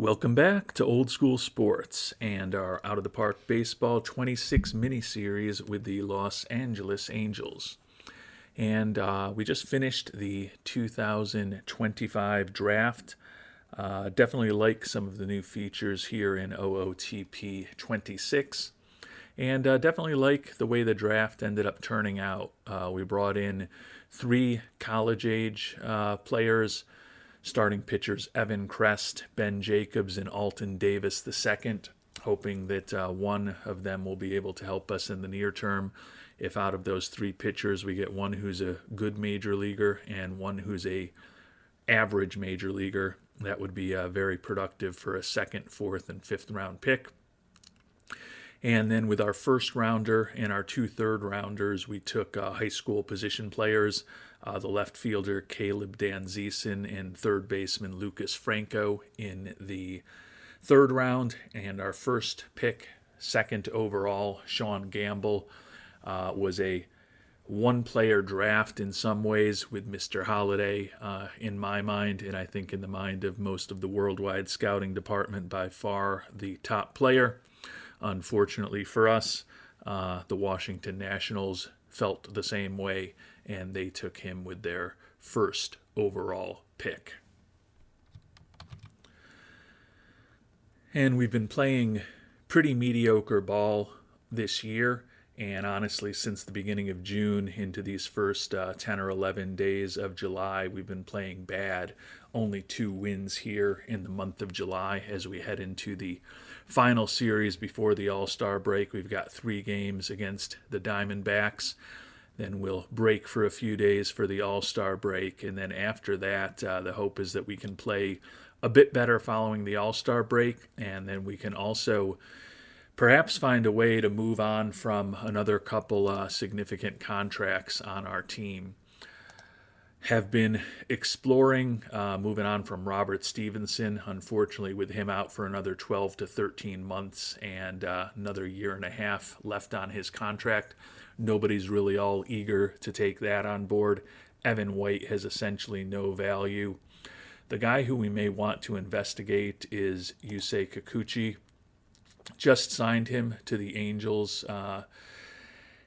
Welcome back to Old School Sports and our Out of the Park Baseball 26 mini-series with the Los Angeles Angels. And we just finished the 2025 draft. Definitely like some of the new features here in OOTP 26. And definitely like the way the draft ended up turning out. We brought in 3 college-age players, starting pitchers Evan Crest, Ben Jacobs, and Alton Davis II, hoping that one of them will be able to help us in the near term. If out of those 3 pitchers we get one who's a good major leaguer and one who's a average major leaguer, that would be very productive for a 2nd, 4th, and 5th round pick. And then with our 1st rounder and our 2 3rd rounders, we took high school position players, the left fielder Caleb Danzeson and 3rd baseman Lucas Franco in the 3rd round. And our 1st pick, 2nd overall, Sean Gamble, was a one-player draft in some ways, with Mr. Holiday in my mind, and I think in the mind of most of the worldwide scouting department, by far the top player. Unfortunately for us, the Washington Nationals felt the same way, and they took him with their 1st overall pick. And we've been playing pretty mediocre ball this year, and honestly, since the beginning of June into these first 10 or 11 days of July, we've been playing bad. Only 2 wins here in the month of July as we head into the final series before the All-Star break. We've got 3 games against the Diamondbacks. Then we'll break for a few days for the All-Star break. And then after that, the hope is that we can play a bit better following the All-Star break. And then we can also perhaps find a way to move on from another couple significant contracts on our team. Have been exploring moving on from Robert Stevenson, unfortunately with him out for another 12 to 13 months and another year and a half left on his contract. Nobody's really all eager to take that on board. Evan White has essentially no value. The guy who we may want to investigate is Yusei Kikuchi. Just signed him to the Angels,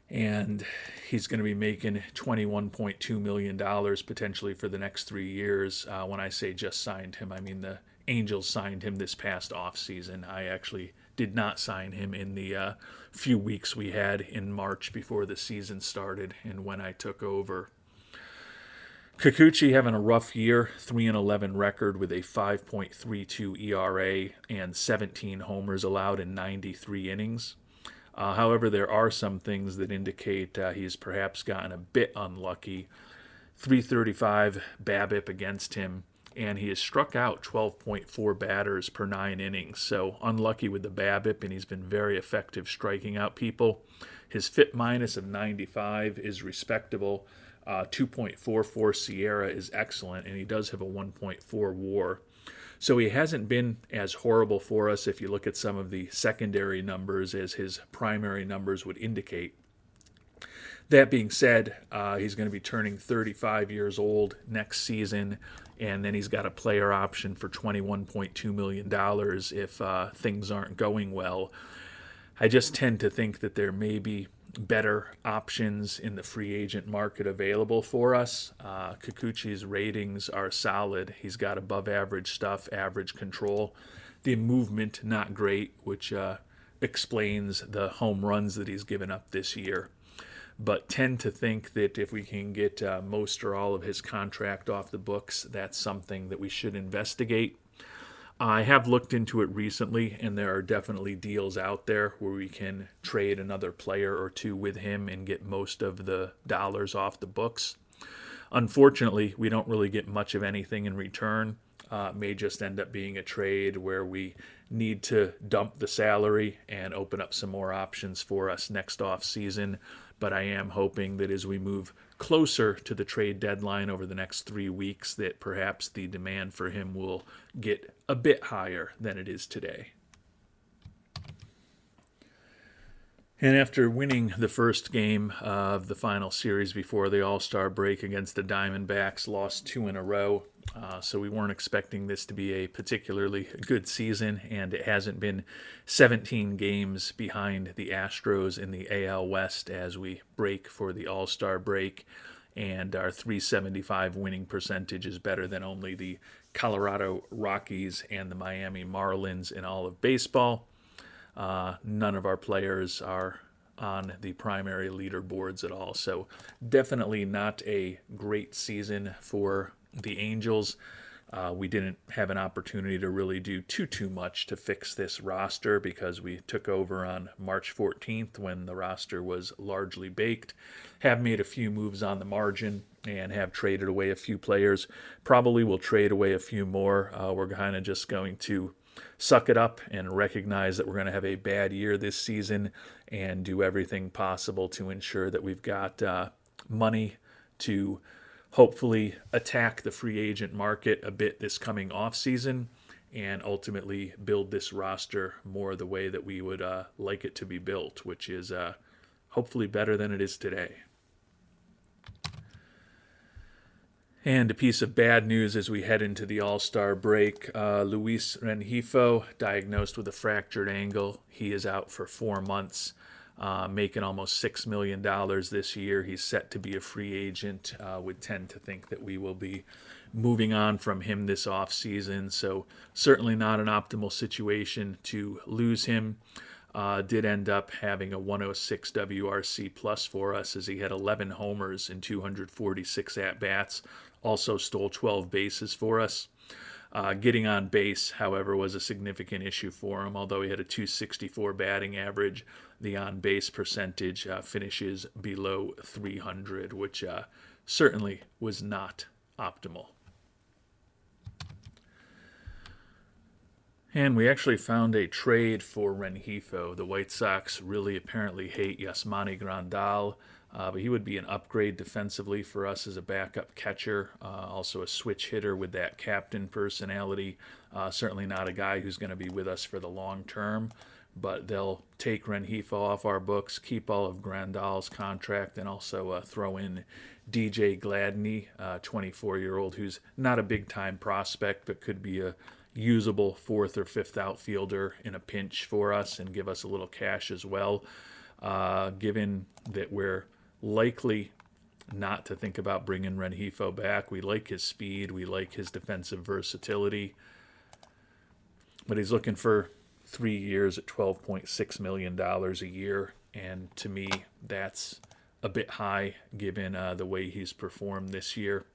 and he's going to be making $21.2 million potentially for the next 3 years. When I say just signed him, I mean the Angels signed him this past offseason. I actually did not sign him in the few weeks we had in March before the season started and when I took over. Kikuchi having a rough year, 3-11 record with a 5.32 ERA and 17 homers allowed in 93 innings. However, there are some things that indicate he's perhaps gotten a bit unlucky. 335 BABIP against him, and he has struck out 12.4 batters per 9 innings. So unlucky with the BABIP, and he's been very effective striking out people. His FIP minus of 95 is respectable. 2.44 Sierra is excellent, and he does have a 1.4 WAR. So he hasn't been as horrible for us if you look at some of the secondary numbers as his primary numbers would indicate. That being said, he's going to be turning 35 years old next season, and then he's got a player option for $21.2 million if things aren't going well. I just tend to think that there may be better options in the free agent market available for us. Kikuchi's ratings are solid. He's got above average stuff, average control. The movement, not great, which explains the home runs that he's given up this year. But tend to think that if we can get most or all of his contract off the books, that's something that we should investigate. I have looked into it recently, and there are definitely deals out there where we can trade another player or 2 with him and get most of the dollars off the books. Unfortunately, we don't really get much of anything in return. It may just end up being a trade where we need to dump the salary and open up some more options for us next off season. But I am hoping that as we move closer to the trade deadline over the next 3 weeks, that perhaps the demand for him will get a bit higher than it is today. And after winning the first game of the final series before the All-Star break against the Diamondbacks, lost 2 in a row. So we weren't expecting this to be a particularly good season, and it hasn't been 17 games behind the Astros in the AL West as we break for the All-Star break. And our 375 winning percentage is better than only the Colorado Rockies and the Miami Marlins in all of baseball. None of our players are on the primary leaderboards at all. So definitely not a great season for the Angels. We didn't have an opportunity to really do too much to fix this roster because we took over on March 14th when the roster was largely baked. Have made a few moves on the margin and have traded away a few players. Probably will trade away a few more. We're kind of just going to suck it up and recognize that we're going to have a bad year this season and do everything possible to ensure that we've got money to hopefully attack the free agent market a bit this coming offseason and ultimately build this roster more the way that we would like it to be built, which is hopefully better than it is today. And a piece of bad news as we head into the All-Star break. Luis Rengifo, diagnosed with a fractured ankle. He is out for 4 months, making almost $6 million this year. He's set to be a free agent. Would tend to think that we will be moving on from him this offseason. So certainly not an optimal situation to lose him. Did end up having a 106 WRC plus for us as he had 11 homers and 246 at-bats. Also stole 12 bases for us. Getting on base, however, was a significant issue for him. Although he had a 264 batting average, the on-base percentage finishes below 300, which certainly was not optimal. And we actually found a trade for Rengifo. The White Sox really apparently hate Yasmani Grandal, but he would be an upgrade defensively for us as a backup catcher. Also a switch hitter with that captain personality. Certainly not a guy who's going to be with us for the long term, but they'll take Rengifo off our books, keep all of Grandal's contract, and also throw in DJ Gladney, 24-year-old, who's not a big-time prospect, but could be a usable 4th or 5th outfielder in a pinch for us and give us a little cash as well. Given that we're likely not to think about bringing Rengifo back, we like his speed, we like his defensive versatility, but he's looking for 3 years at $12.6 million a year, and to me that's a bit high given the way he's performed this year.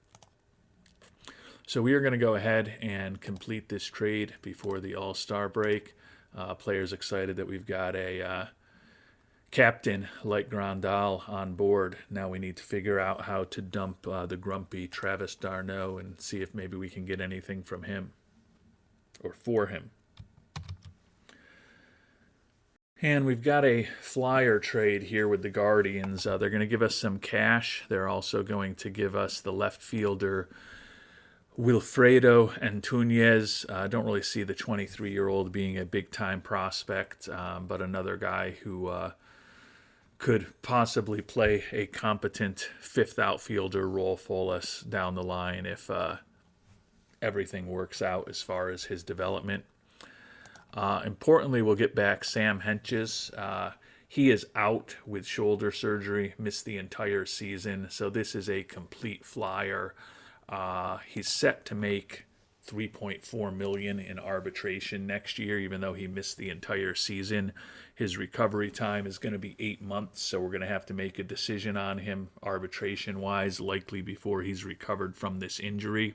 So we are going to go ahead and complete this trade before the All-Star break. Players excited that we've got a captain like Grandal on board. Now we need to figure out how to dump the grumpy Travis d'Arnaud and see if maybe we can get anything from him or for him. And we've got a flyer trade here with the Guardians. They're going to give us some cash. They're also going to give us the left fielder Wilfredo Antunes. I don't really see the 23-year-old being a big-time prospect, but another guy who could possibly play a competent 5th outfielder role for us down the line if everything works out as far as his development. Importantly, we'll get back Sam Hentges. He is out with shoulder surgery, missed the entire season, so this is a complete flyer. He's set to make $3.4 million in arbitration next year, even though he missed the entire season. His recovery time is going to be 8 months, so we're going to have to make a decision on him arbitration-wise, likely before he's recovered from this injury.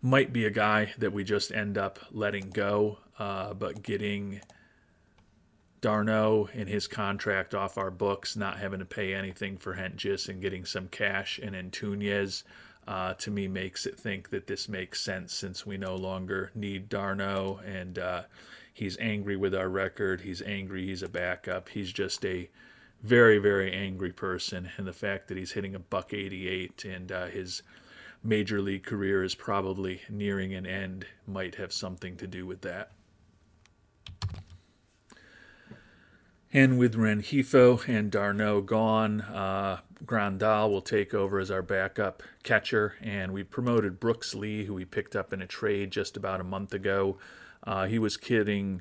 Might be a guy that we just end up letting go, but getting d'Arnaud and his contract off our books, not having to pay anything for Hentges and getting some cash in Antunes, to me makes it think that this makes sense since we no longer need d'Arnaud, and he's angry with our record. He's angry he's a backup. He's just a very, very angry person, and the fact that he's hitting a .188 and his major league career is probably nearing an end might have something to do with that. And with Rengifo and Darno gone, Grandal will take over as our backup catcher. And we promoted Brooks Lee, who we picked up in a trade just about a month ago. He was hitting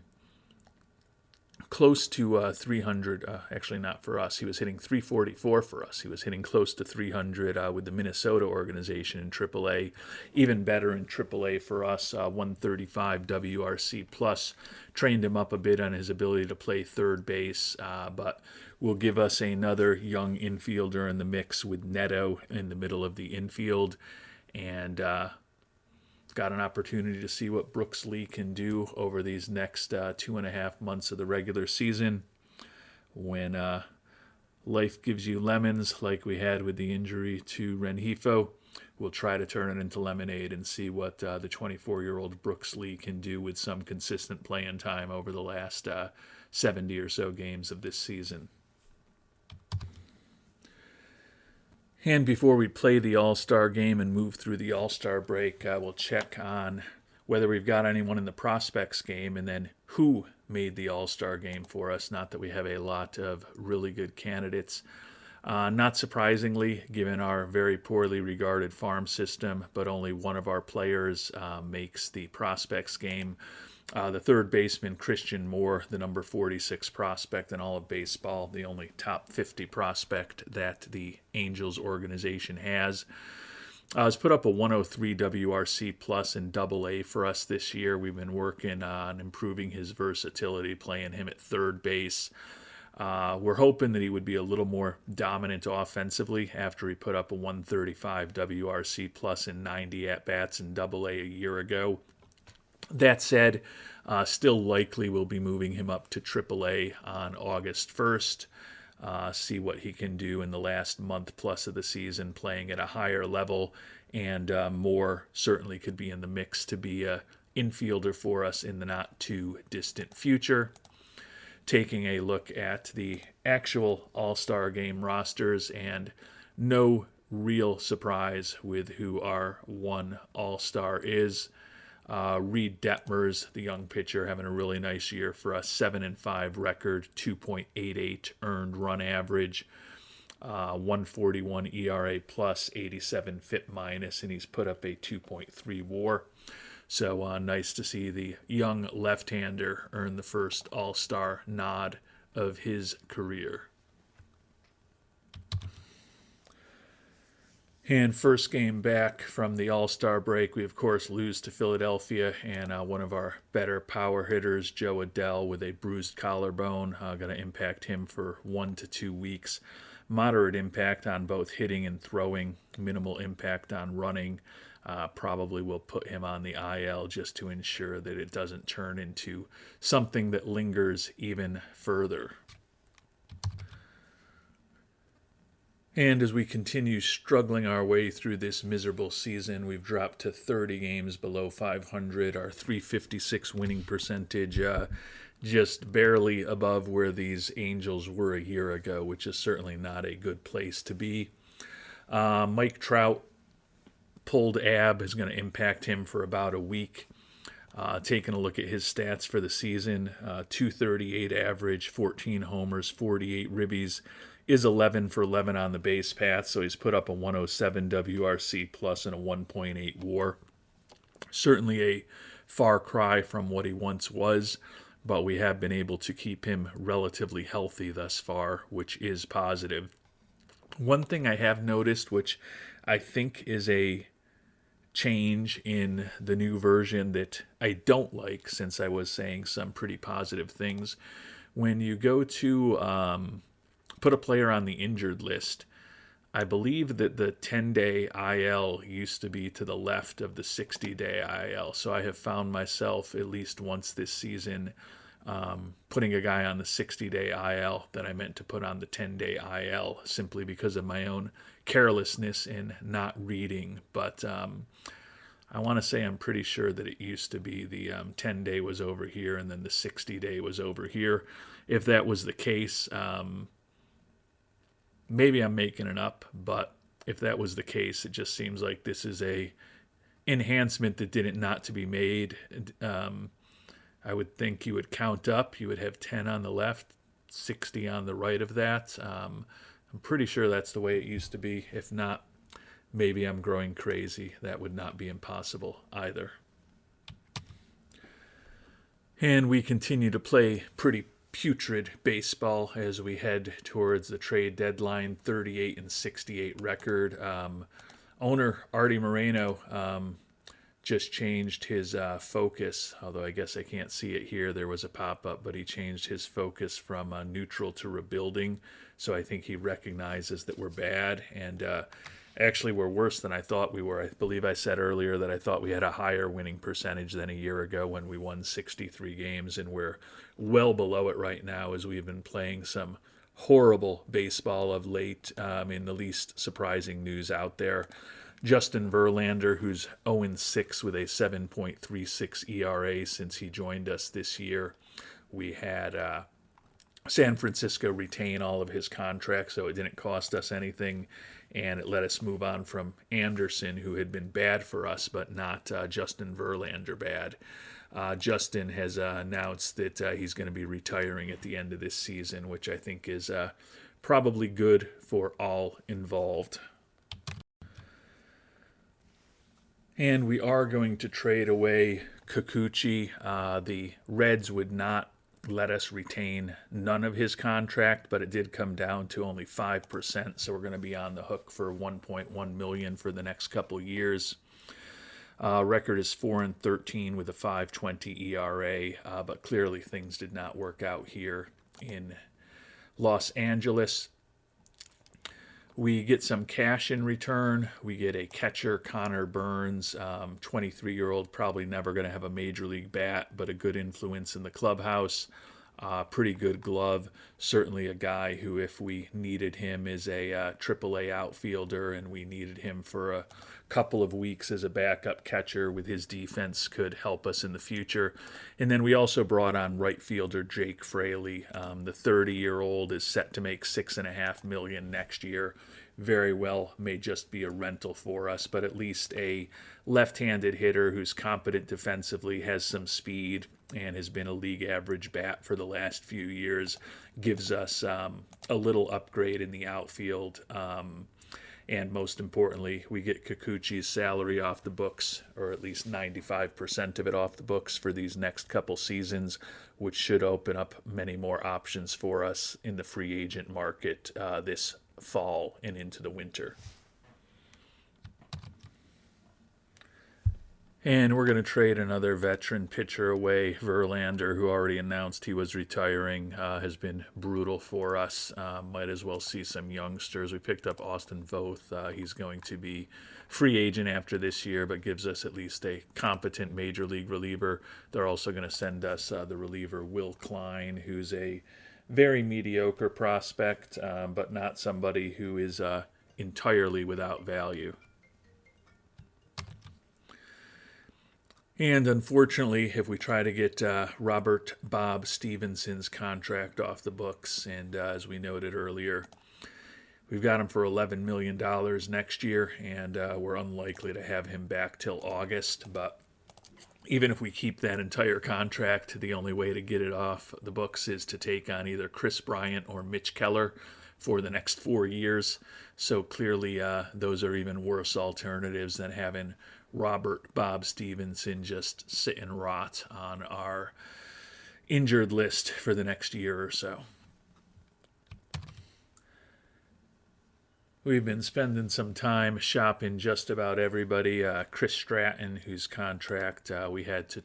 close to 300, actually not for us. He was hitting 344 for us. He was hitting close to 300 with the Minnesota organization in AAA. Even better in AAA for us, 135 WRC plus. Trained him up a bit on his ability to play third base, but will give us another young infielder in the mix with Neto in the middle of the infield. And got an opportunity to see what Brooks Lee can do over these next 2.5 months of the regular season. When life gives you lemons, like we had with the injury to Rengifo, we'll try to turn it into lemonade and see what the 24-year-old Brooks Lee can do with some consistent playing time over the last 70 or so games of this season. And before we play the All-Star game and move through the All-Star break, we'll check on whether we've got anyone in the prospects game and then who made the All-Star game for us. Not that we have a lot of really good candidates. Not surprisingly, given our very poorly regarded farm system, but only one of our players makes the prospects game. The third baseman, Christian Moore, the number 46 prospect in all of baseball, the only top 50 prospect that the Angels organization has. Has put up a 103 WRC plus in Double-A for us this year. We've been working on improving his versatility, playing him at third base. We're hoping that he would be a little more dominant offensively after he put up a 135 WRC plus in 90 at-bats in Double-A a year ago. That said, still likely we'll be moving him up to AAA on August 1st. See what he can do in the last month plus of the season, playing at a higher level, and Moore certainly could be in the mix to be an infielder for us in the not too distant future. Taking a look at the actual All-Star Game rosters, and no real surprise with who our one All-Star is. Reed Detmers, the young pitcher, having a really nice year for us. 7-5 record, 2.88 earned run average, 141 ERA plus, 87 FIP minus, and he's put up a 2.3 WAR. So nice to see the young left-hander earn the first All-Star nod of his career. And first game back from the All-Star break, we of course lose to Philadelphia, and one of our better power hitters, Joe Adell, with a bruised collarbone, going to impact him for 1 to 2 weeks. Moderate impact on both hitting and throwing, minimal impact on running. Probably will put him on the IL just to ensure that it doesn't turn into something that lingers even further. And as we continue struggling our way through this miserable season, we've dropped to 30 games below 500. Our .356 winning percentage just barely above where these Angels were a year ago, which is certainly not a good place to be. Mike Trout, pulled ab, is going to impact him for about a week. Taking a look at his stats for the season, 238 average, 14 homers, 48 ribbies, is 11 for 11 on the base path, so he's put up a 107 WRC plus and a 1.8 WAR. Certainly a far cry from what he once was, but we have been able to keep him relatively healthy thus far, which is positive. One thing I have noticed, which I think is a change in the new version that I don't like, since I was saying some pretty positive things, when you go to put a player on the injured list, I believe that the 10-day IL used to be to the left of the 60-day IL. So I have found myself at least once this season putting a guy on the 60-day IL that I meant to put on the 10-day IL simply because of my own carelessness in not reading. But I want to say I'm pretty sure that it used to be the 10-day was over here and then the 60-day was over here. If that was the case, maybe I'm making it up, but if that was the case, it just seems like this is a enhancement that didn't not to be made. I would think you would count up. You would have 10 on the left, 60 on the right of that. I'm pretty sure that's the way it used to be. If not, maybe I'm growing crazy. That would not be impossible either. And we continue to play pretty putrid baseball as we head towards the trade deadline. 38-68 record. Owner Artie Moreno just changed his focus, although I guess I can't see it here. There was a pop-up, but he changed his focus from neutral to rebuilding. So I think he recognizes that we're bad, and actually we're worse than I thought we were. I believe I said earlier that I thought we had a higher winning percentage than a year ago when we won 63 games, and we're well below it right now as we've been playing some horrible baseball of late. In the least surprising news out there, Justin Verlander, who's 0-6 with a 7.36 ERA since he joined us this year. We had San Francisco retain all of his contracts, so it didn't cost us anything, and it let us move on from Anderson, who had been bad for us, but not Justin Verlander bad. Justin has announced that he's going to be retiring at the end of this season, which I think is probably good for all involved. And we are going to trade away Kikuchi. The Reds would not let us retain none of his contract, but it did come down to only 5%, so we're going to be on the hook for $1.1 million for the next couple years. Record is 4-13 with a 5.20 ERA, but clearly things did not work out here in Los Angeles. We get some cash in return. We get a catcher, Connor Burns, 23-year-old, probably never going to have a major league bat, but a good influence in the clubhouse. Pretty good glove. Certainly a guy who, if we needed him, is a AAA outfielder, and we needed him for a couple of weeks as a backup catcher with his defense, could help us in the future. And then we also brought on right fielder Jake Fraley. The 30-year-old is set to make $6.5 million next year. Very well may just be a rental for us, but at least a left-handed hitter who's competent defensively, has some speed, and has been a league average bat for the last few years, gives us a little upgrade in the outfield. And most importantly, we get Kikuchi's salary off the books, or at least 95% of it off the books for these next couple seasons, which should open up many more options for us in the free agent market this fall and into the winter. And we're going to trade another veteran pitcher away. Verlander, who already announced he was retiring, has been brutal for us. Might as well see some youngsters. We picked up Austin Voth. He's going to be free agent after this year, but gives us at least a competent major league reliever. They're also going to send us the reliever Will Klein, who's a very mediocre prospect, but not somebody who is entirely without value. And unfortunately, if we try to get Robert Bob Stevenson's contract off the books, and as we noted earlier, we've got him for $11 million next year, and we're unlikely to have him back till August. But even if we keep that entire contract, the only way to get it off the books is to take on either Chris Bryant or Mitch Keller for the next 4 years. So clearly those are even worse alternatives than having Robert Bob Stevenson just sit and rot on our injured list for the next year or so. We've been spending some time shopping just about everybody. Chris Stratton, whose contract we had to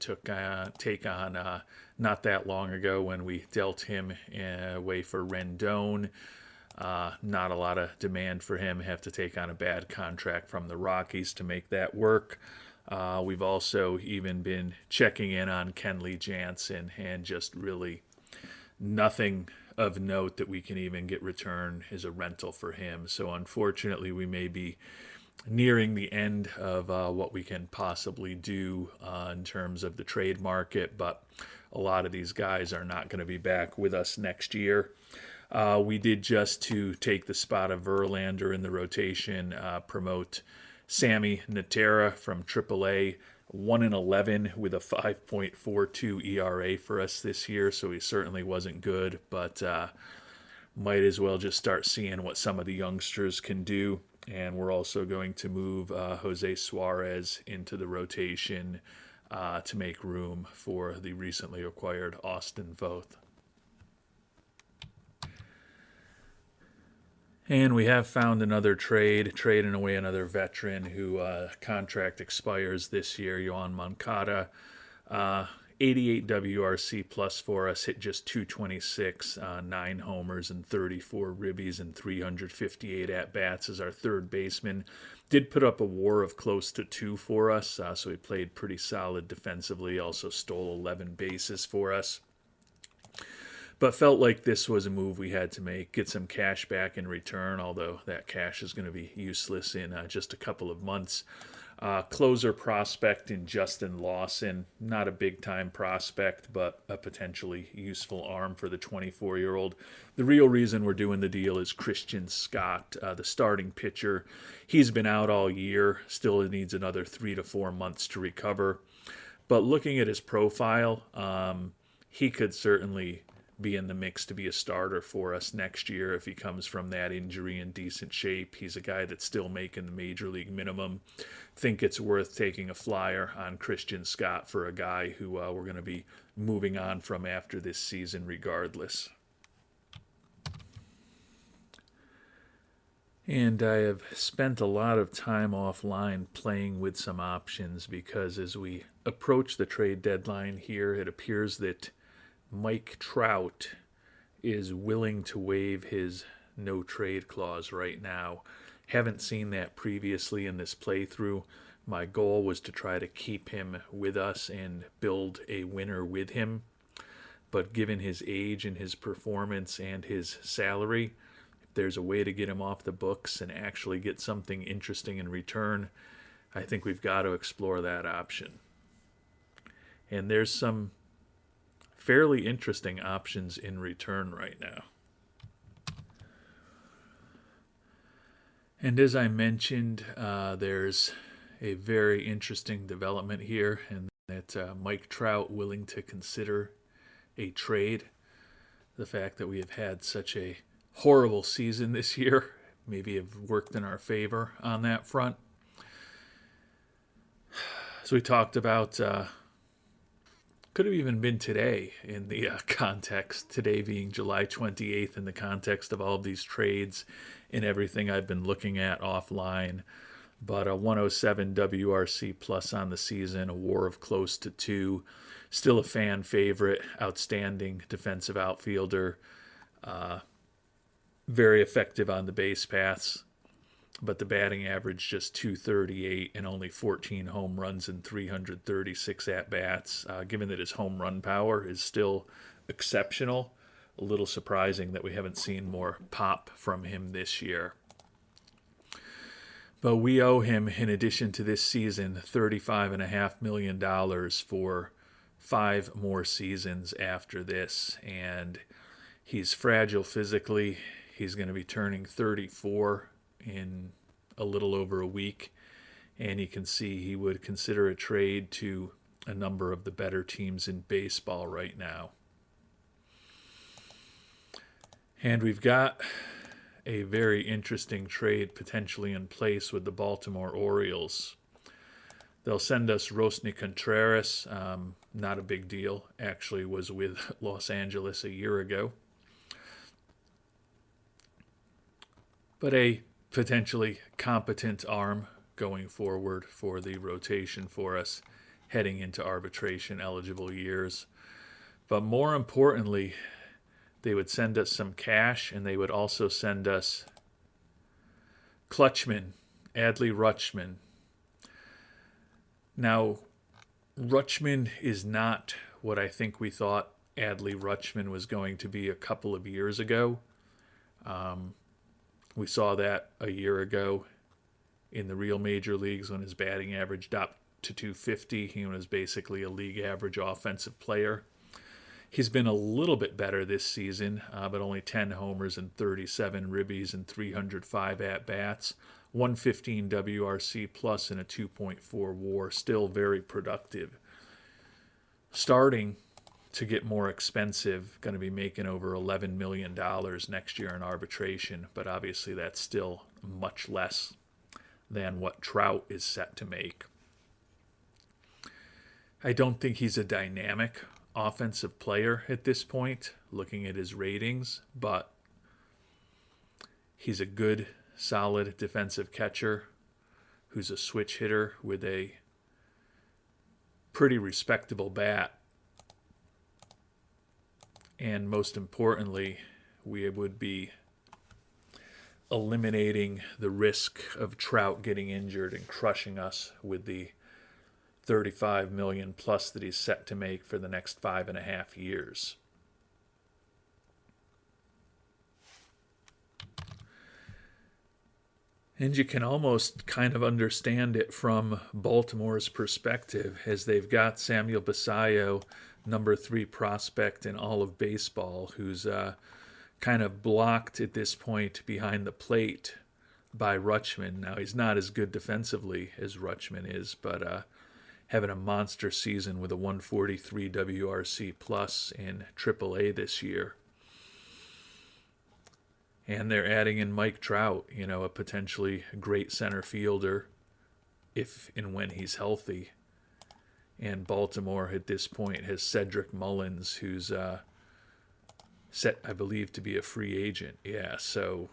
take on not that long ago when we dealt him away for Rendon. Not a lot of demand for him. Have to take on a bad contract from the Rockies to make that work. We've also even been checking in on Kenley Jansen, and just really nothing of note that we can even get return as a rental for him. So unfortunately, we may be nearing the end of what we can possibly do in terms of the trade market, but a lot of these guys are not going to be back with us next year. We did, just to take the spot of Verlander in the rotation, promote Sammy Natera from AAA, 1-11 with a 5.42 ERA for us this year, so he certainly wasn't good, but might as well just start seeing what some of the youngsters can do. And we're also going to move Jose Suarez into the rotation to make room for the recently acquired Austin Voth. And we have found another trading away another veteran who contract expires this year, Yohan Moncada. 88 WRC plus for us, hit just 226, 9 homers and 34 ribbies and 358 at-bats as our third baseman. Did put up a WAR of close to 2 for us, so he played pretty solid defensively, also stole 11 bases for us. But felt like this was a move we had to make, get some cash back in return, although that cash is going to be useless in just a couple of months. Closer prospect in Justin Lawson, not a big-time prospect, but a potentially useful arm for the 24-year-old. The real reason we're doing the deal is Christian Scott, the starting pitcher. He's been out all year, still needs another 3 to 4 months to recover. But looking at his profile, he could certainly be in the mix to be a starter for us next year if he comes from that injury in decent shape. He's a guy that's still making the major league minimum. Think it's worth taking a flyer on Christian Scott for a guy who we're going to be moving on from after this season regardless. And I have spent a lot of time offline playing with some options because as we approach the trade deadline here, it appears that Mike Trout is willing to waive his no-trade clause right now. Haven't seen that previously in this playthrough. My goal was to try to keep him with us and build a winner with him. But given his age and his performance and his salary, if there's a way to get him off the books and actually get something interesting in return, I think we've got to explore that option. And there's some fairly interesting options in return right now. And as I mentioned, there's a very interesting development here, and that Mike Trout willing to consider a trade. The fact that we have had such a horrible season this year maybe have worked in our favor on that front. So we talked about could have even been today in the context, today being July 28th, in the context of all of these trades and everything I've been looking at offline. But a 107 WRC plus on the season, a WAR of close to 2, still a fan favorite, outstanding defensive outfielder, very effective on the base paths. But the batting average just 238 and only 14 home runs and 336 at-bats. Given that his home run power is still exceptional, a little surprising that we haven't seen more pop from him this year. But we owe him, in addition to this season, $35.5 million for 5 more seasons after this. And he's fragile physically. He's going to be turning 34 in a little over a week, and you can see he would consider a trade to a number of the better teams in baseball right now. And we've got a very interesting trade potentially in place with the Baltimore Orioles. They'll send us Rosny Contreras, not a big deal, actually was with Los Angeles a year ago. But a potentially competent arm going forward for the rotation for us heading into arbitration eligible years. But more importantly, they would send us some cash, and they would also send us Adley Rutschman. Now, Rutschman is not what I think we thought Adley Rutschman was going to be a couple of years ago. We saw that a year ago in the real major leagues when his batting average dropped to 250. He was basically a league average offensive player. He's been a little bit better this season, but only 10 homers and 37 ribbies and 305 at-bats. 115 WRC plus and a 2.4 WAR, still very productive. Starting to get more expensive, going to be making over $11 million next year in arbitration, but obviously that's still much less than what Trout is set to make. I don't think he's a dynamic offensive player at this point, looking at his ratings, but he's a good, solid defensive catcher who's a switch hitter with a pretty respectable bat. And most importantly, we would be eliminating the risk of Trout getting injured and crushing us with the $35 million plus that he's set to make for the next 5.5 years. And you can almost kind of understand it from Baltimore's perspective, as they've got Samuel Basallo, number 3 prospect in all of baseball, who's kind of blocked at this point behind the plate by Rutschman. Now, he's not as good defensively as Rutschman is, but having a monster season with a 143 WRC plus in AAA this year. And they're adding in Mike Trout, a potentially great center fielder if and when he's healthy. And Baltimore at this point has Cedric Mullins, who's set, I believe, to be a free agent. Yeah, so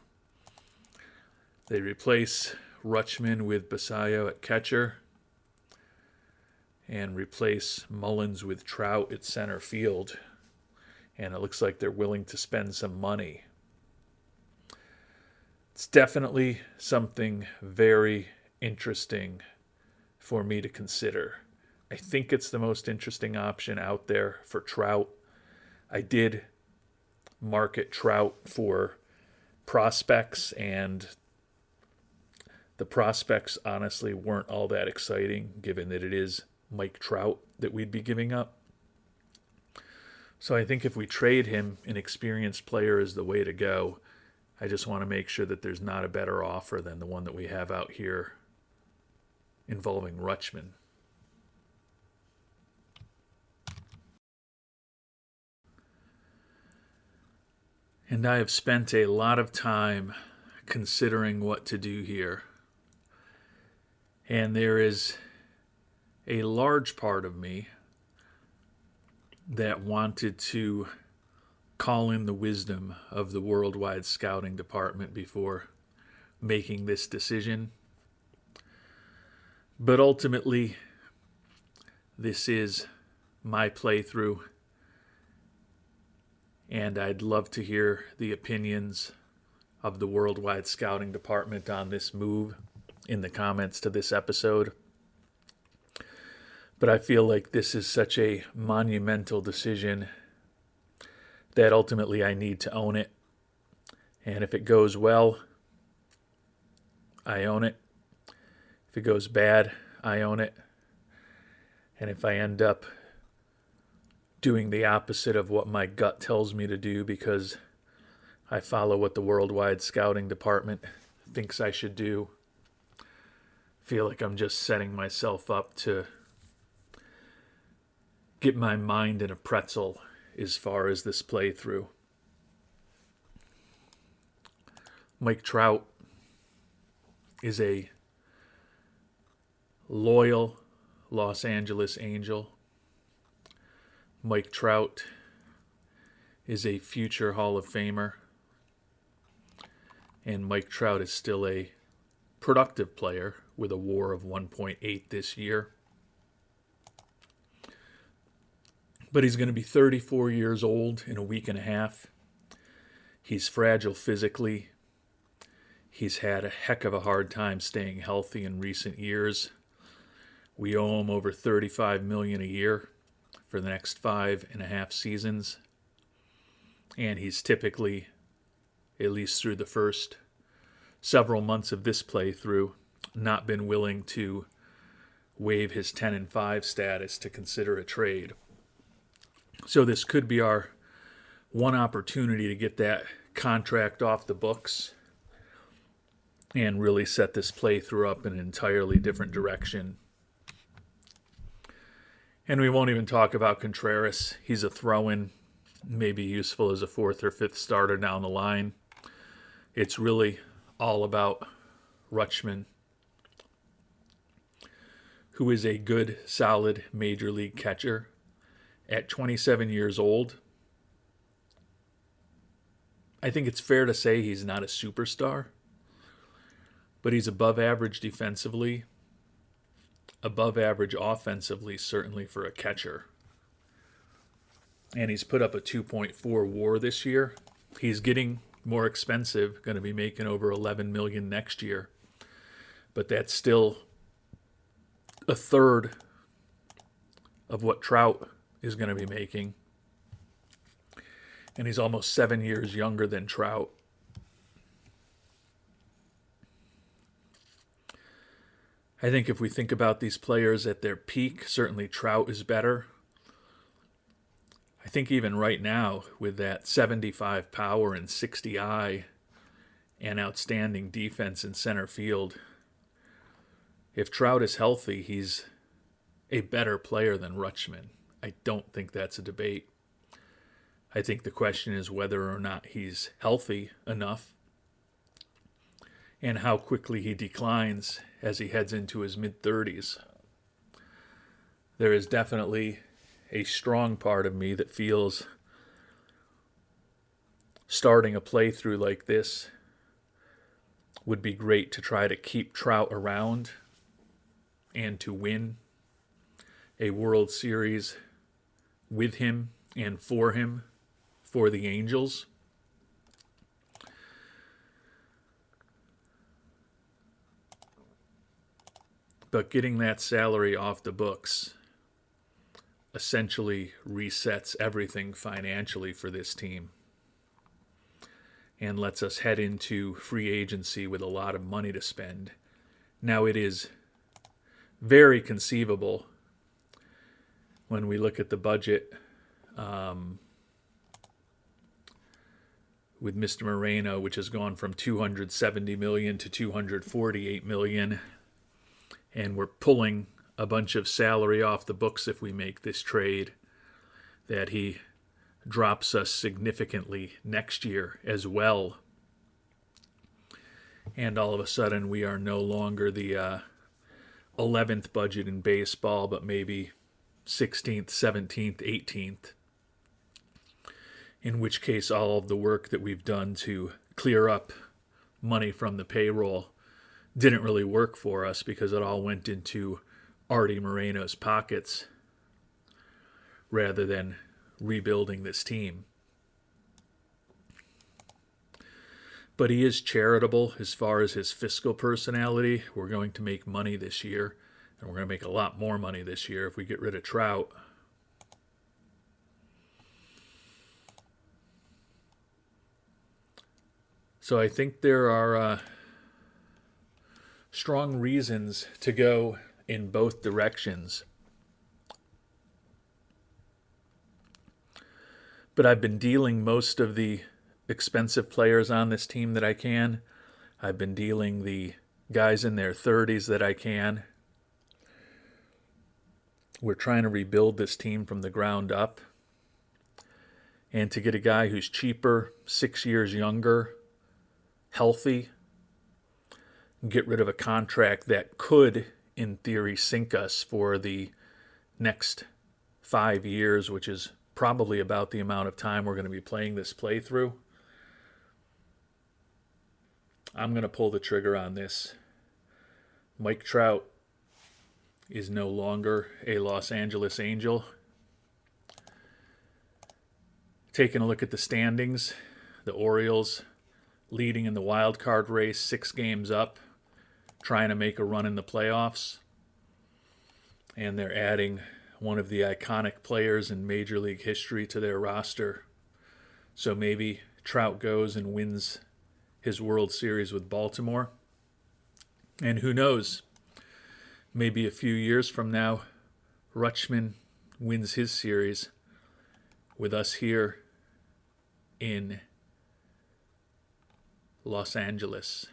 they replace Rutschman with Basallo at catcher and replace Mullins with Trout at center field. And it looks like they're willing to spend some money. It's definitely something very interesting for me to consider. I think it's the most interesting option out there for Trout. I did market Trout for prospects, and the prospects honestly weren't all that exciting, given that it is Mike Trout that we'd be giving up. So I think if we trade him, an experienced player is the way to go. I just want to make sure that there's not a better offer than the one that we have out here involving Rutschman. And I have spent a lot of time considering what to do here. And there is a large part of me that wanted to call in the wisdom of the worldwide scouting department before making this decision. But ultimately, this is my playthrough, and I'd love to hear the opinions of the worldwide scouting department on this move in the comments to this episode. But I feel like this is such a monumental decision that ultimately I need to own it. And if it goes well, I own it. If it goes bad, I own it. And if I end up doing the opposite of what my gut tells me to do because I follow what the worldwide scouting department thinks I should do, I feel like I'm just setting myself up to get my mind in a pretzel as far as this playthrough. Mike Trout is a loyal Los Angeles Angel. Mike Trout is a future Hall of Famer. And Mike Trout is still a productive player with a WAR of 1.8 this year. But he's going to be 34 years old in a week and a half. He's fragile physically. He's had a heck of a hard time staying healthy in recent years. We owe him over $35 million a year for the next 5.5 seasons. And he's typically, at least through the first several months of this playthrough, not been willing to waive his 10-5 status to consider a trade. So this could be our one opportunity to get that contract off the books and really set this playthrough up in an entirely different direction. And we won't even talk about Contreras. He's a throw-in, maybe useful as a fourth or fifth starter down the line. It's really all about Rutschman, who is a good, solid major league catcher at 27 years old. I think it's fair to say he's not a superstar, but he's above average defensively, above average offensively, certainly for a catcher. And he's put up a 2.4 WAR this year. He's getting more expensive, going to be making over $11 million next year. But that's still a third of what Trout is going to be making. And he's almost 7 years younger than Trout. I think if we think about these players at their peak, certainly Trout is better. I think even right now, with that 75 power and 60 eye and outstanding defense in center field, if Trout is healthy, he's a better player than Rutschman. I don't think that's a debate. I think the question is whether or not he's healthy enough and how quickly he declines as he heads into his mid-30s. There is definitely a strong part of me that feels starting a playthrough like this would be great to try to keep Trout around and to win a World Series with him and for him for the Angels. But getting that salary off the books essentially resets everything financially for this team and lets us head into free agency with a lot of money to spend. Now, it is very conceivable when we look at the budget with Mr. Moreno, which has gone from $270 million to $248 million, and we're pulling a bunch of salary off the books if we make this trade, that he drops us significantly next year as well. And all of a sudden we are no longer the 11th budget in baseball, but maybe 16th, 17th, 18th. In which case all of the work that we've done to clear up money from the payroll didn't really work for us because it all went into Artie Moreno's pockets rather than rebuilding this team. But he is charitable as far as his fiscal personality. We're going to make money this year, and we're going to make a lot more money this year if we get rid of Trout. So I think there are strong reasons to go in both directions. But I've been dealing most of the expensive players on this team that I can. I've been dealing the guys in their 30s that I can. We're trying to rebuild this team from the ground up. And to get a guy who's cheaper, 6 years younger, healthy, get rid of a contract that could, in theory, sink us for the next 5 years, which is probably about the amount of time we're going to be playing this playthrough. I'm going to pull the trigger on this. Mike Trout is no longer a Los Angeles Angel. Taking a look at the standings, the Orioles leading in the wild card race, 6 games up, trying to make a run in the playoffs. And they're adding one of the iconic players in Major League history to their roster. So maybe Trout goes and wins his World Series with Baltimore. And who knows, maybe a few years from now, Rutschman wins his series with us here in Los Angeles.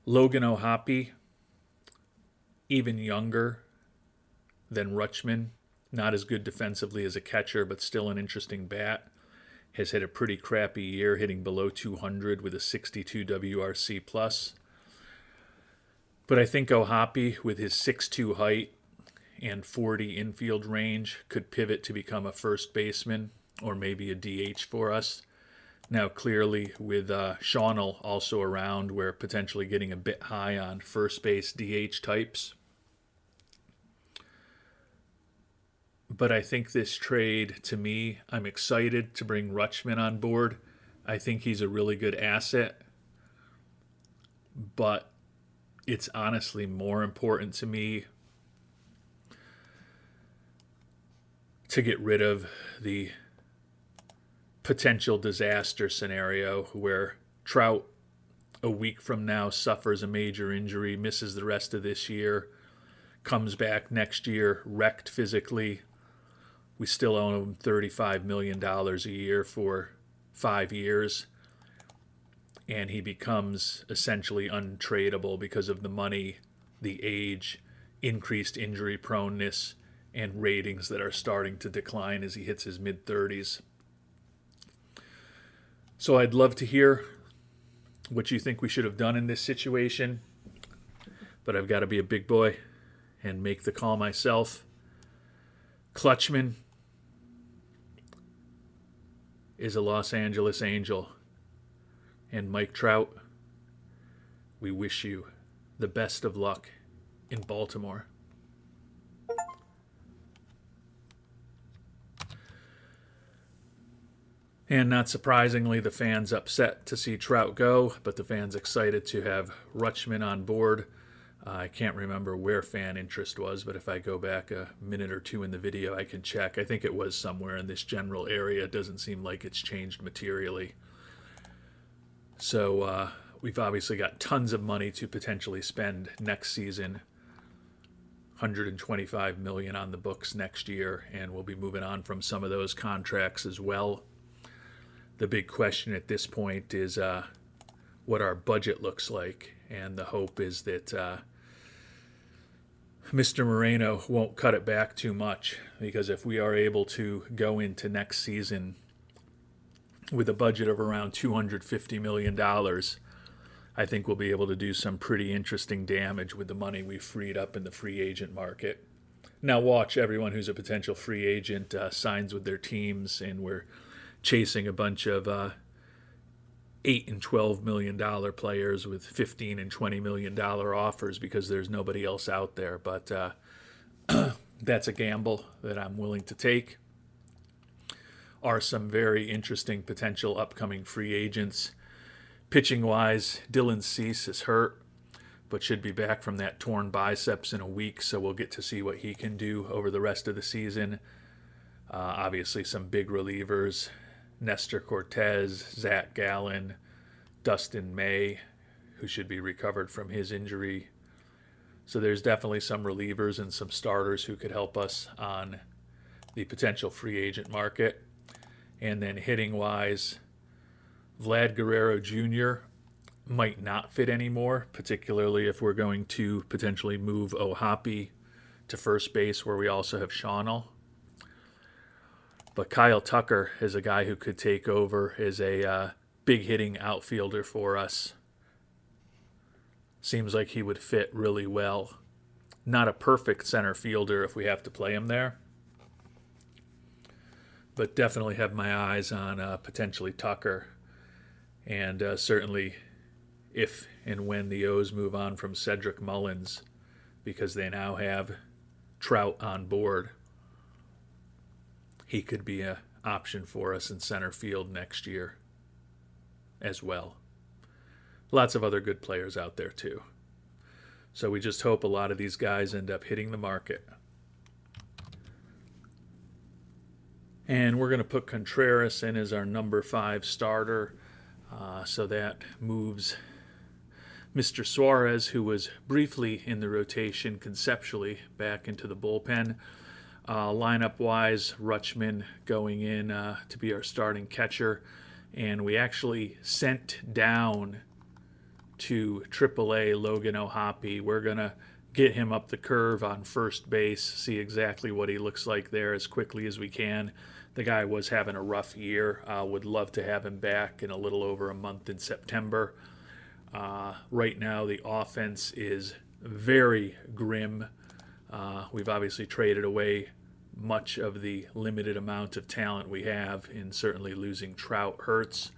Logan O'Hoppe, even younger than Rutschman, not as good defensively as a catcher, but still an interesting bat. Has had a pretty crappy year, hitting below 200 with a 62 WRC plus. But I think O'Hoppe, with his 6'2 height and 40 infield range, could pivot to become a first baseman or maybe a DH for us. Now, clearly, with Shawnell also around, we're potentially getting a bit high on first base DH types. But I think this trade, to me, I'm excited to bring Rutschman on board. I think he's a really good asset. But it's honestly more important to me to get rid of the potential disaster scenario where Trout, a week from now, suffers a major injury, misses the rest of this year, comes back next year wrecked physically. We still owe him $35 million a year for 5 years. And he becomes essentially untradeable because of the money, the age, increased injury proneness, and ratings that are starting to decline as he hits his mid-30s. So I'd love to hear what you think we should have done in this situation. But I've got to be a big boy and make the call myself. Clutchman is a Los Angeles Angel. And Mike Trout, we wish you the best of luck in Baltimore. And not surprisingly, the fans upset to see Trout go, but the fans excited to have Rutschman on board. I can't remember where fan interest was, but if I go back a minute or two in the video, I can check. I think it was somewhere in this general area. It doesn't seem like it's changed materially. So we've obviously got tons of money to potentially spend next season. $125 million on the books next year, and we'll be moving on from some of those contracts as well. The big question at this point is what our budget looks like, and the hope is that Mr. Moreno won't cut it back too much, because if we are able to go into next season with a budget of around $250 million, I think we'll be able to do some pretty interesting damage with the money we freed up in the free agent market. Now watch, everyone who's a potential free agent signs with their teams, and we're chasing a bunch of $8 and $12 million players with $15 and $20 million offers because there's nobody else out there. But that's a gamble that I'm willing to take. Are some very interesting potential upcoming free agents. Pitching-wise, Dylan Cease is hurt, but should be back from that torn biceps in a week, so we'll get to see what he can do over the rest of the season. Obviously, some big relievers. Nestor Cortez, Zach Gallen, Dustin May, who should be recovered from his injury. So there's definitely some relievers and some starters who could help us on the potential free agent market. And then hitting-wise, Vlad Guerrero Jr. might not fit anymore, particularly if we're going to potentially move O'Hoppe to first base, where we also have Shawnell. But Kyle Tucker is a guy who could take over as a big hitting outfielder for us. Seems like he would fit really well. Not a perfect center fielder if we have to play him there, but definitely have my eyes on potentially Tucker. And certainly if and when the O's move on from Cedric Mullins, because they now have Trout on board, he could be an option for us in center field next year as well. Lots of other good players out there too. So we just hope a lot of these guys end up hitting the market. And we're going to put Contreras in as our number 5 starter. So that moves Mr. Suarez, who was briefly in the rotation conceptually, back into the bullpen. Lineup-wise, Rutschman going in to be our starting catcher. And we actually sent down to AAA Logan O'Hoppe. We're going to get him up the curve on first base, see exactly what he looks like there as quickly as we can. The guy was having a rough year. Would love to have him back in a little over a month in September. Right now, the offense is very grim. We've obviously traded away much of the limited amount of talent we have, and certainly losing Trout hurts.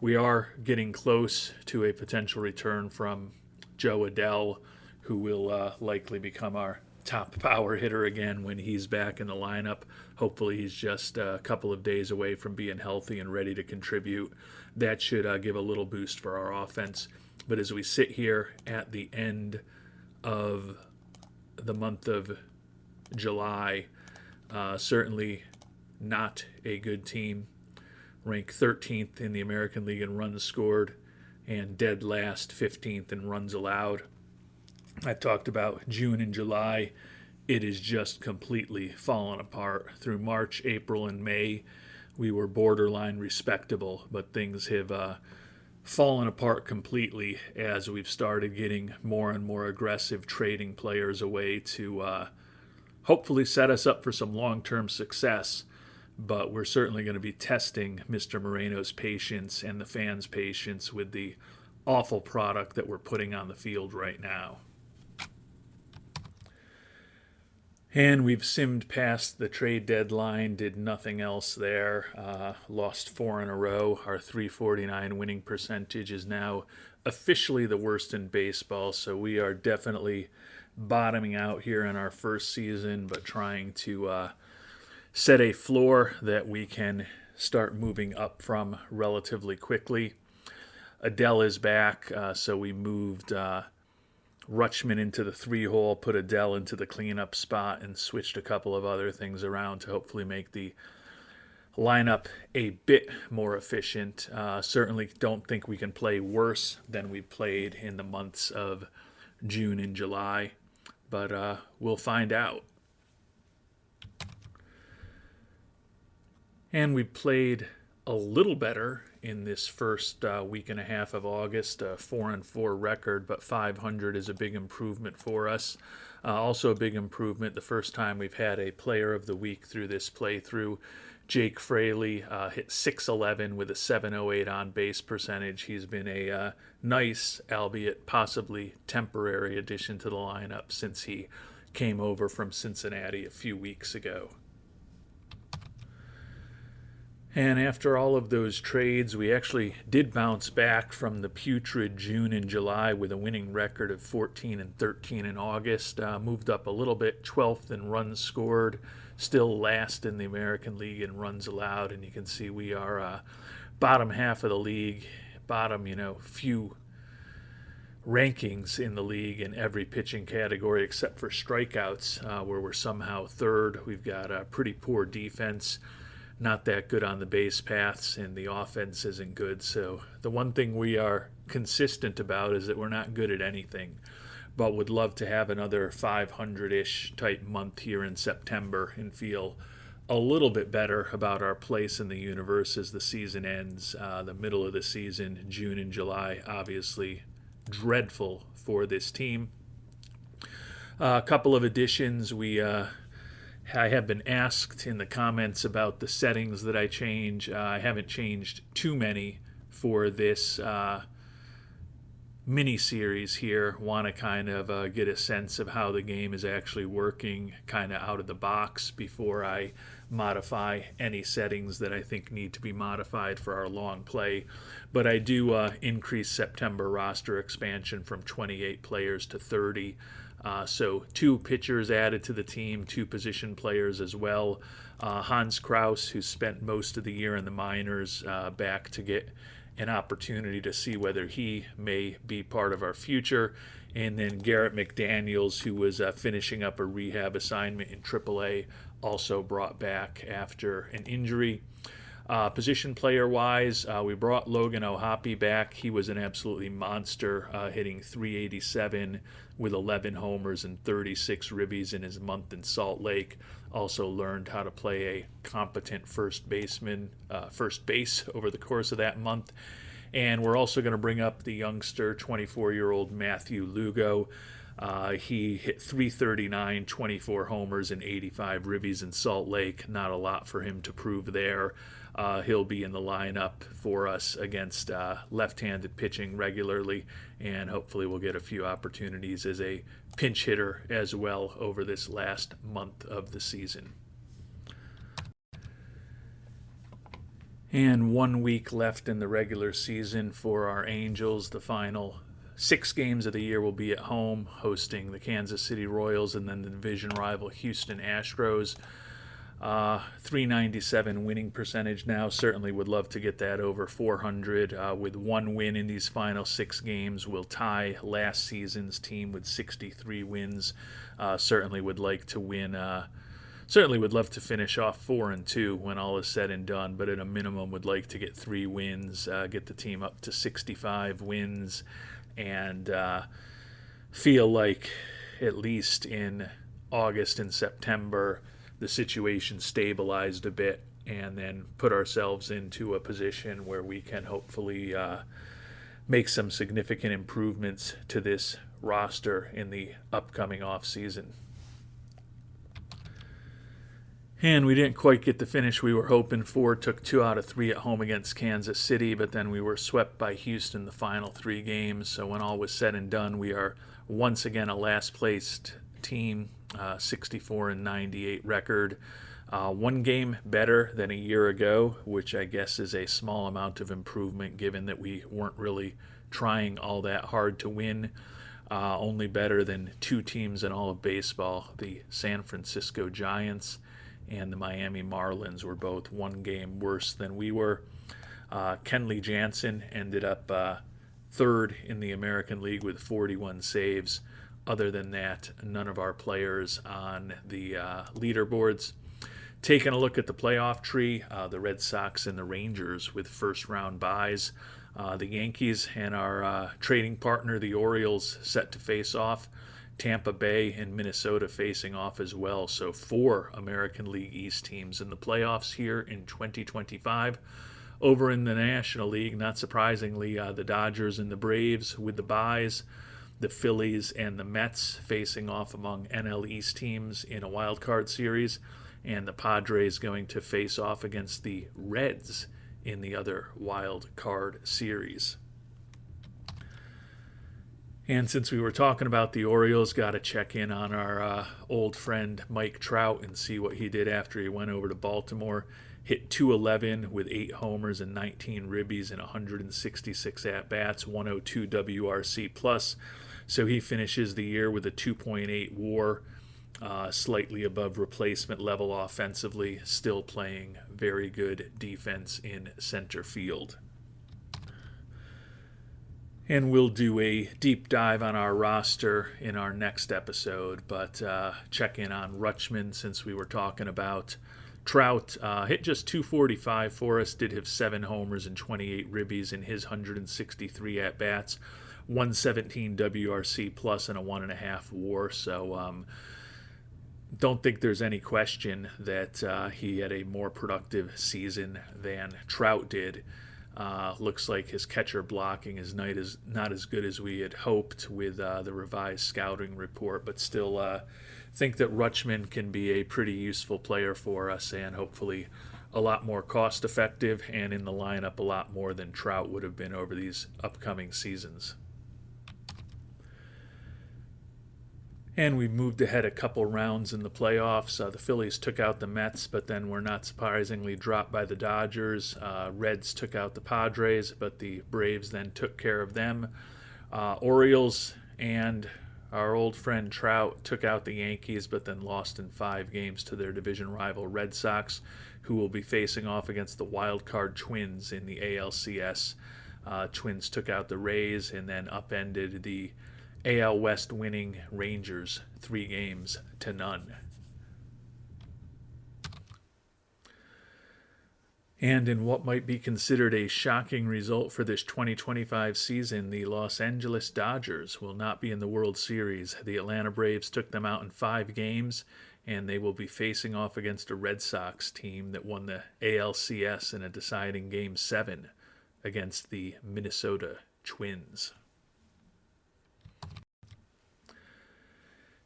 We are getting close to a potential return from Joe Adell, who will likely become our top power hitter again when he's back in the lineup. Hopefully he's just a couple of days away from being healthy and ready to contribute. That should give a little boost for our offense. But as we sit here at the end of the month of July, certainly not a good team. Rank 13th in the American League in runs scored and dead last, 15th in runs allowed. I've talked about June and July. It is just completely fallen apart. Through March, April, and May, we were borderline respectable, but things have fallen apart completely as we've started getting more and more aggressive, trading players away to hopefully set us up for some long-term success. But we're certainly going to be testing Mr. Moreno's patience and the fans' patience with the awful product that we're putting on the field right now. And we've simmed past the trade deadline, did nothing else there, lost 4 in a row. Our .349 winning percentage is now officially the worst in baseball, so we are definitely bottoming out here in our first season, but trying to set a floor that we can start moving up from relatively quickly. Adell is back, so we moved Rutschman into the 3-hole, put Adell into the cleanup spot, and switched a couple of other things around to hopefully make the lineup a bit more efficient. Certainly don't think we can play worse than we played in the months of June and July, but we'll find out. And we played a little better in this first week and a half of August, a 4-4 record, but 500 is a big improvement for us. Also a big improvement, the first time we've had a player of the week through this playthrough. Jake Fraley hit .611 with a .708 on-base percentage. He's been a nice, albeit possibly temporary addition to the lineup since he came over from Cincinnati a few weeks ago. And after all of those trades, we actually did bounce back from the putrid June and July with a winning record of 14-13 in August. Moved up a little bit, 12th in runs scored, still last in the American League in runs allowed. And you can see we are bottom half of the league, bottom, few rankings in the league in every pitching category except for strikeouts, where we're somehow third. We've got a pretty poor defense. Not that good on the base paths, and the offense isn't good. So the one thing we are consistent about is that we're not good at anything, but would love to have another 500-ish type month here in September and feel a little bit better about our place in the universe as the season ends. The middle of the season, June and July, obviously dreadful for this team. A couple of additions. I have been asked in the comments about the settings that I change. I haven't changed too many for this mini-series here. Want to kind of get a sense of how the game is actually working kind of out of the box before I modify any settings that I think need to be modified for our long play. But I do increase September roster expansion from 28 players to 30. So 2 pitchers added to the team, 2 position players as well. Hans Kraus, who spent most of the year in the minors, back to get an opportunity to see whether he may be part of our future. And then Garrett McDaniels, who was finishing up a rehab assignment in AAA, also brought back after an injury. Position player-wise, we brought Logan O'Hoppe back. He was an absolutely monster, hitting .387 with 11 homers and 36 ribbies in his month in Salt Lake. Also learned how to play a competent first base over the course of that month. And we're also going to bring up the youngster, 24-year-old Matthew Lugo. He hit 339, 24 homers, and 85 ribbies in Salt Lake. Not a lot for him to prove there. He'll be in the lineup for us against left-handed pitching regularly, and hopefully we'll get a few opportunities as a pinch hitter as well over this last month of the season. And 1 week left in the regular season for our Angels. The final 6 games of the year will be at home, hosting the Kansas City Royals and then the division rival Houston Astros. 397 winning percentage now. Certainly would love to get that over 400. With 1 win in these final 6 games, we'll tie last season's team with 63 wins. Certainly would like to win. Certainly would love to finish off 4-2 when all is said and done, but at a minimum would like to get 3 wins, get the team up to 65 wins, and feel like at least in August and September the situation stabilized a bit, and then put ourselves into a position where we can hopefully make some significant improvements to this roster in the upcoming offseason. And we didn't quite get the finish we were hoping for. Took 2 out of 3 at home against Kansas City, but then we were swept by Houston the final 3 games. So when all was said and done, we are once again a last-placed team, 64-98 record. 1 game better than a year ago, which I guess is a small amount of improvement given that we weren't really trying all that hard to win. Only better than 2 teams in all of baseball, the San Francisco Giants and the Miami Marlins were both 1 game worse than we were. Kenley Jansen ended up 3rd in the American League with 41 saves. Other than that, none of our players on the leaderboards. Taking a look at the playoff tree, the Red Sox and the Rangers with first-round byes. The Yankees and our trading partner, the Orioles, set to face off. Tampa Bay and Minnesota facing off as well. So 4 American League East teams in the playoffs here in 2025. Over in the National League, not surprisingly, the Dodgers and the Braves with the byes. The Phillies and the Mets facing off among NL East teams in a wild card series. And the Padres going to face off against the Reds in the other wild card series. And since we were talking about the Orioles, got to check in on our old friend Mike Trout and see what he did after he went over to Baltimore. Hit .211 with 8 homers and 19 ribbies and 166 at-bats, 102 WRC plus. So he finishes the year with a 2.8 WAR, slightly above replacement level offensively, still playing very good defense in center field. And we'll do a deep dive on our roster in our next episode, but check in on Rutschman since we were talking about Trout. Hit just .245 for us, did have 7 homers and 28 ribbies in his 163 at-bats, 117 WRC plus and a 1.5 WAR, so don't think there's any question that he had a more productive season than Trout did. Looks like his catcher blocking is not as good as we had hoped with the revised scouting report, but still think that Rutschman can be a pretty useful player for us and hopefully a lot more cost effective and in the lineup a lot more than Trout would have been over these upcoming seasons. And we moved ahead a couple rounds in the playoffs. The Phillies took out the Mets, but then were not surprisingly dropped by the Dodgers. Reds took out the Padres, but the Braves then took care of them. Orioles and our old friend Trout took out the Yankees, but then lost in 5 games to their division rival Red Sox, who will be facing off against the wild card Twins in the ALCS. Twins took out the Rays and then upended the AL West winning Rangers 3-0. And in what might be considered a shocking result for this 2025 season, the Los Angeles Dodgers will not be in the World Series. The Atlanta Braves took them out in 5 games, and they will be facing off against a Red Sox team that won the ALCS in a deciding Game 7 against the Minnesota Twins.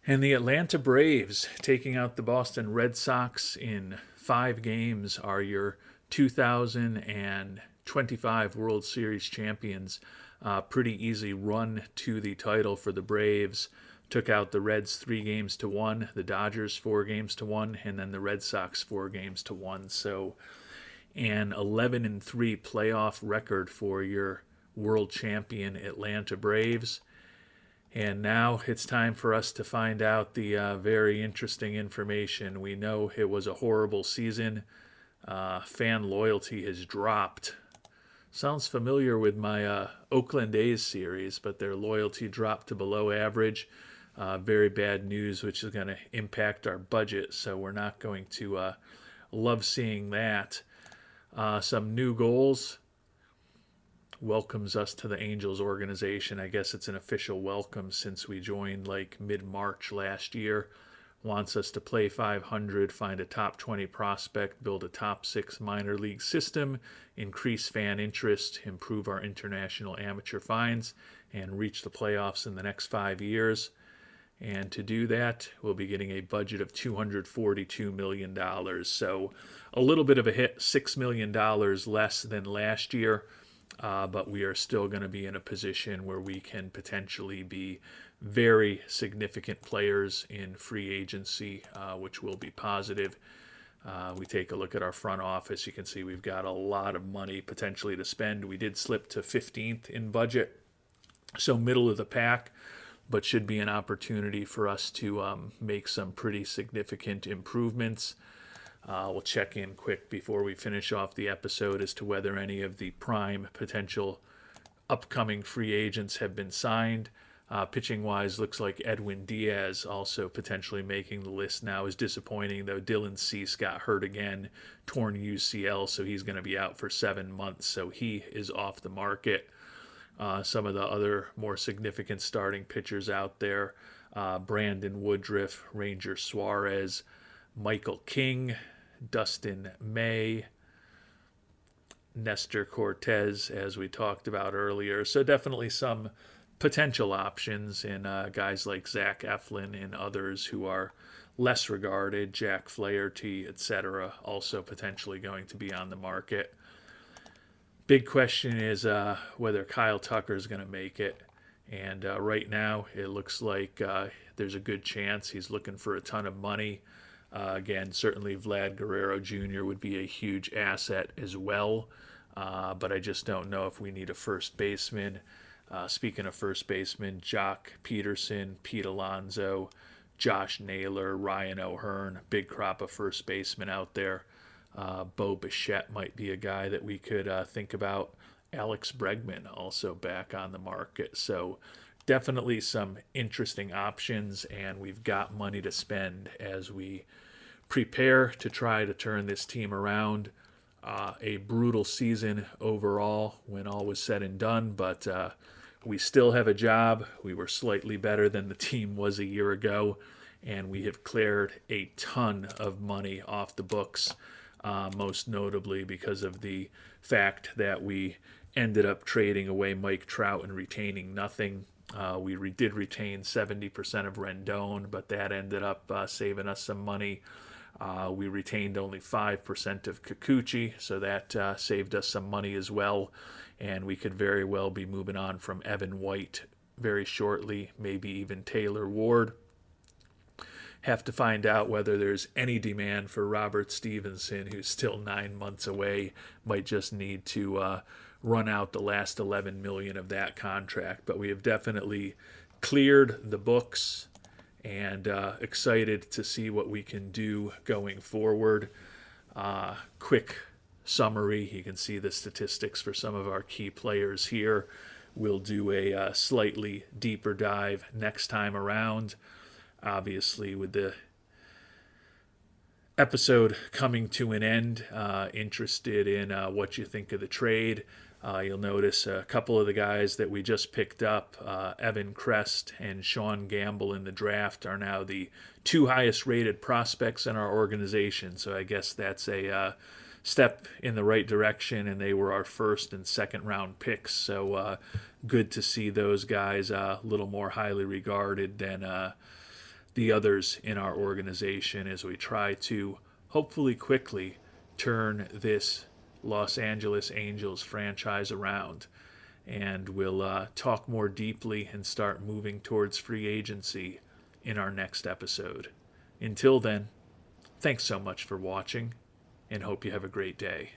And the Atlanta Braves taking out the Boston Red Sox in 5 games are your 2025 World Series champions. Pretty easy run to the title for the Braves. Took out the Reds 3-1, the Dodgers 4-1, and then the Red Sox 4-1. So an 11-3 playoff record for your world champion Atlanta Braves. And now it's time for us to find out the very interesting information. We know it was a horrible season. Fan loyalty has dropped. Sounds familiar with my Oakland A's series, but their loyalty dropped to below average. Very bad news, which is going to impact our budget, so we're not going to love seeing that. Some new goals. Welcomes us to the Angels organization. I guess it's an official welcome since we joined like mid-March last year. Wants us to play 500, find a top 20 prospect, build a top 6 minor league system, increase fan interest, improve our international amateur fines, and reach the playoffs in the next 5 years. And to do that, we'll be getting a budget of $242 million. So a little bit of a hit, $6 million less than last year. But we are still going to be in a position where we can potentially be very significant players in free agency, which will be positive. We take a look at our front office. You can see we've got a lot of money potentially to spend. We did slip to 15th in budget, so middle of the pack, but should be an opportunity for us to make some pretty significant improvements. We'll check in quick before we finish off the episode as to whether any of the prime potential upcoming free agents have been signed. Pitching-wise, looks like Edwin Diaz also potentially making the list now. Is disappointing, though. Dylan Cease got hurt again, torn UCL, so he's going to be out for 7 months, so he is off the market. Some of the other more significant starting pitchers out there, Brandon Woodruff, Ranger Suarez, Michael King, Dustin May, Nestor Cortez, as we talked about earlier. So definitely some potential options in guys like Zach Eflin and others who are less regarded, Jack Flaherty, etc., also potentially going to be on the market. Big question is whether Kyle Tucker is going to make it. And right now it looks like there's a good chance he's looking for a ton of money. Again, certainly Vlad Guerrero Jr. would be a huge asset as well, but I just don't know if we need a first baseman. Speaking of first baseman, Jock Peterson, Pete Alonso, Josh Naylor, Ryan O'Hearn, big crop of first basemen out there. Bo Bichette might be a guy that we could think about. Alex Bregman also back on the market. So definitely some interesting options, and we've got money to spend as we prepare to try to turn this team around. A brutal season overall when all was said and done, but we still have a job. We were slightly better than the team was a year ago, and we have cleared a ton of money off the books, most notably because of the fact that we ended up trading away Mike Trout and retaining nothing. We did retain 70% of Rendon, but that ended up saving us some money. We retained only 5% of Kikuchi, so that saved us some money as well. And we could very well be moving on from Evan White very shortly, maybe even Taylor Ward. Have to find out whether there's any demand for Robert Stevenson, who's still 9 months away. Might just need to run out the last $11 million of that contract. But we have definitely cleared the books, and excited to see what we can do going forward. Quick summary, you can see the statistics for some of our key players here. We'll do a slightly deeper dive next time around. Obviously, with the episode coming to an end, interested in what you think of the trade. You'll notice a couple of the guys that we just picked up, Evan Crest and Sean Gamble in the draft, are now the 2 highest rated prospects in our organization. So I guess that's a step in the right direction, and they were our first and second round picks. So good to see those guys a little more highly regarded than the others in our organization as we try to hopefully quickly turn this Los Angeles Angels franchise around. And we'll talk more deeply and start moving towards free agency in our next episode. Until then, thanks so much for watching, and hope you have a great day.